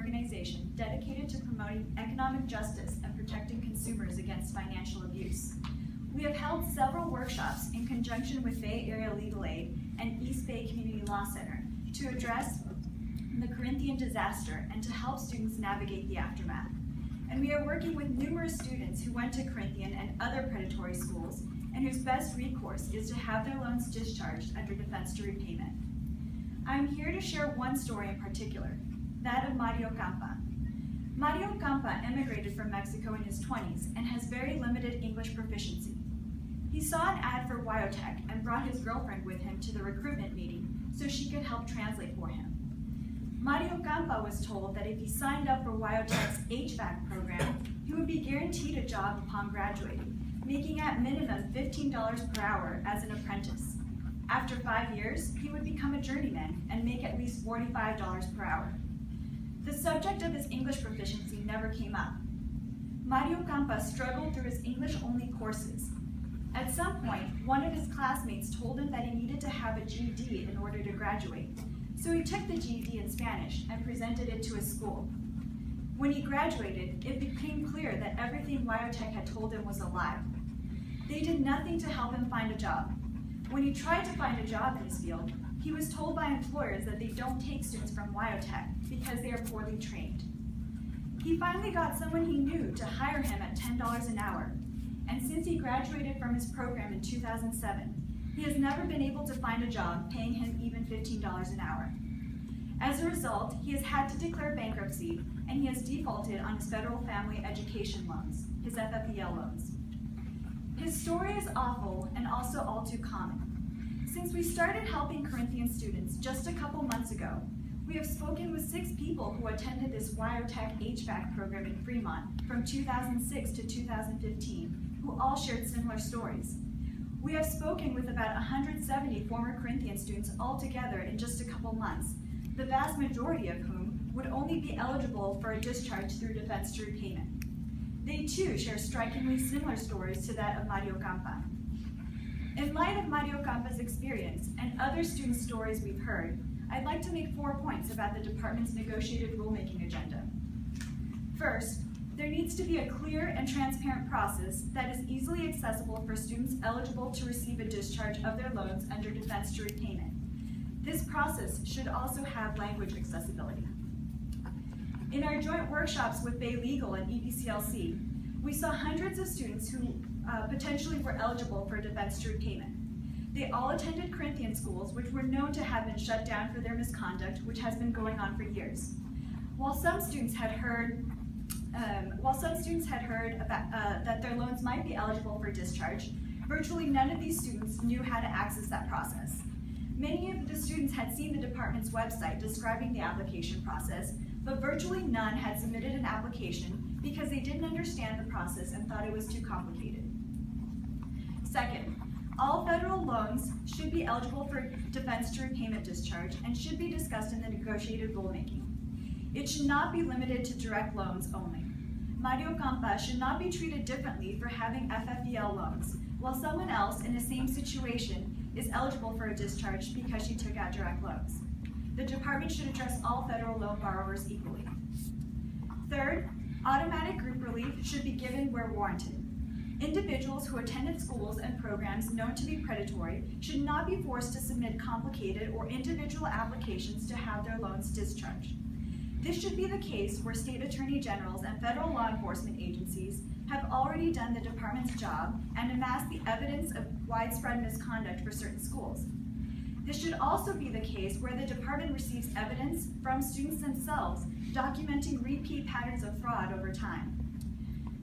organization dedicated to promoting economic justice and protecting consumers against financial abuse. We have held several workshops in conjunction with Bay Area Legal Aid and East Bay Community Law Center to address the Corinthian disaster and to help students navigate the aftermath. And we are working with numerous students who went to Corinthian and other predatory schools and whose best recourse is to have their loans discharged under defense to repayment. I am here to share one story in particular, that of Mario Campa. Mario Campa immigrated from Mexico in his 20s and has very limited English proficiency. He saw an ad for Wyotech and brought his girlfriend with him to the recruitment meeting so she could help translate for him. Mario Campa was told that if he signed up for Wyotech's HVAC program, he would be guaranteed a job upon graduating, making at minimum $15 per hour as an apprentice. After 5 years, he would become a journeyman and make at least $45 per hour. The subject of his English proficiency never came up. Mario Campa struggled through his English-only courses. At some point, one of his classmates told him that he needed to have a GED in order to graduate, so he took the GED in Spanish and presented it to his school. When he graduated, it became clear that everything Wyotech had told him was a lie. They did nothing to help him find a job. When he tried to find a job in his field, he was told by employers that they don't take students from Wyotech because they are poorly trained. He finally got someone he knew to hire him at $10 an hour, and since he graduated from his program in 2007, he has never been able to find a job paying him even $15 an hour. As a result, he has had to declare bankruptcy, and he has defaulted on his federal family education loans, his FFEL loans. His story is awful and also all too common. Since we started helping Corinthian students just a couple months ago, we have spoken with 6 people who attended this Wyotech HVAC program in Fremont from 2006 to 2015, who all shared similar stories. We have spoken with about 170 former Corinthian students altogether in just a couple months, the vast majority of whom would only be eligible for a discharge through defense to repayment. They too share strikingly similar stories to that of Mario Campa. In light of Mario Campa's experience and other student stories we've heard, I'd like to make 4 points about the department's negotiated rulemaking agenda. First, there needs to be a clear and transparent process that is easily accessible for students eligible to receive a discharge of their loans under defense to repayment. This process should also have language accessibility. In our joint workshops with Bay Legal and EPCLC, we saw hundreds of students who potentially were eligible for defense to repayment. They all attended Corinthian schools, which were known to have been shut down for their misconduct, which has been going on for years. While some students had heard about, that their loans might be eligible for discharge, virtually none of these students knew how to access that process. Many of the students had seen the department's website describing the application process, but virtually none had submitted an application because they didn't understand the process and thought it was too complicated. Second, all federal loans should be eligible for defense to repayment discharge and should be discussed in the negotiated rulemaking. It should not be limited to direct loans only. Mario Campa should not be treated differently for having FFEL loans, while someone else in the same situation is eligible for a discharge because she took out direct loans. The department should address all federal loan borrowers equally. Third, automatic group relief should be given where warranted. Individuals who attended schools and programs known to be predatory should not be forced to submit complicated or individual applications to have their loans discharged. This should be the case where state attorney generals and federal law enforcement agencies have already done the department's job and amassed the evidence of widespread misconduct for certain schools. This should also be the case where the department receives evidence from students themselves documenting repeat patterns of fraud over time.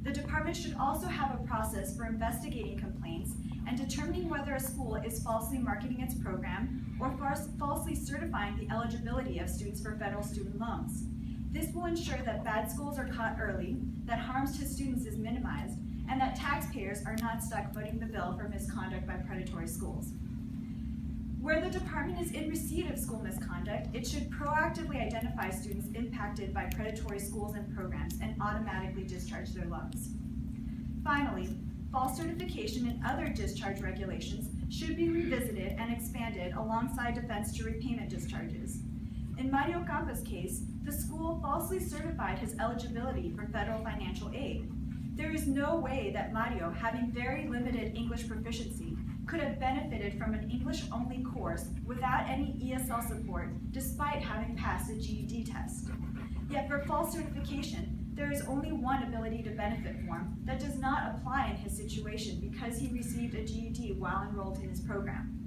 The department should also have a process for investigating complaints and determining whether a school is falsely marketing its program or falsely certifying the eligibility of students for federal student loans. This will ensure that bad schools are caught early, that harms to students is minimized, and that taxpayers are not stuck footing the bill for misconduct by predatory schools. Where the department is in receipt of school misconduct, it should proactively identify students impacted by predatory schools and programs and automatically discharge their loans. Finally, false certification and other discharge regulations should be revisited and expanded alongside defense to repayment discharges. In Mario Campa's case, the school falsely certified his eligibility for federal financial aid. There is no way that Mario, having very limited English proficiency, could have benefited from an English-only course without any ESL support, despite having passed a GED test. Yet for false certification, there is only one ability to benefit form that does not apply in his situation because he received a GED while enrolled in his program.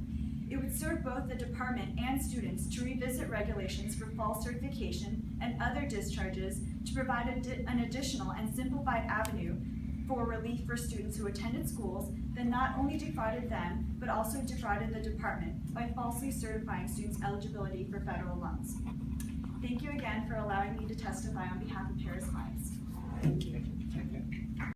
It would serve both the department and students to revisit regulations for false certification and other discharges to provide an additional and simplified avenue for relief for students who attended schools that not only defrauded them, but also defrauded the department by falsely certifying students' eligibility for federal loans. Thank you again for allowing me to testify on behalf of Paris Lions. Thank you.